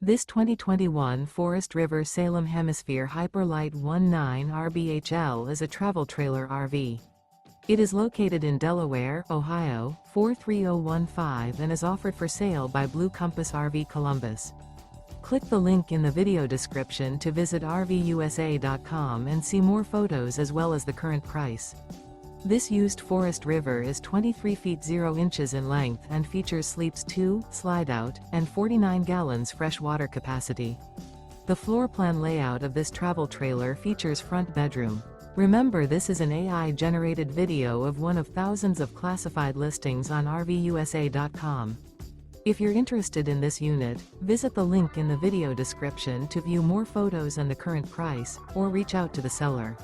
This 2021 Forest River Salem Hemisphere Hyper-Lyte 19 RBHL is a travel trailer RV. It is located in Delaware, Ohio, 43015 and is offered for sale by Blue Compass RV Columbus. Click the link in the video description to visit RVUSA.com and see more photos as well as the current price. This used Forest River is 23 feet 0 inches in length and features sleeps 2, Slideout, and 49 gallons fresh water capacity. The floor plan layout of this travel trailer features front bedroom. Remember, this is an AI-generated video of one of thousands of classified listings on RVUSA.com. If you're interested in this unit, visit the link in the video description to view more photos and the current price, or reach out to the seller.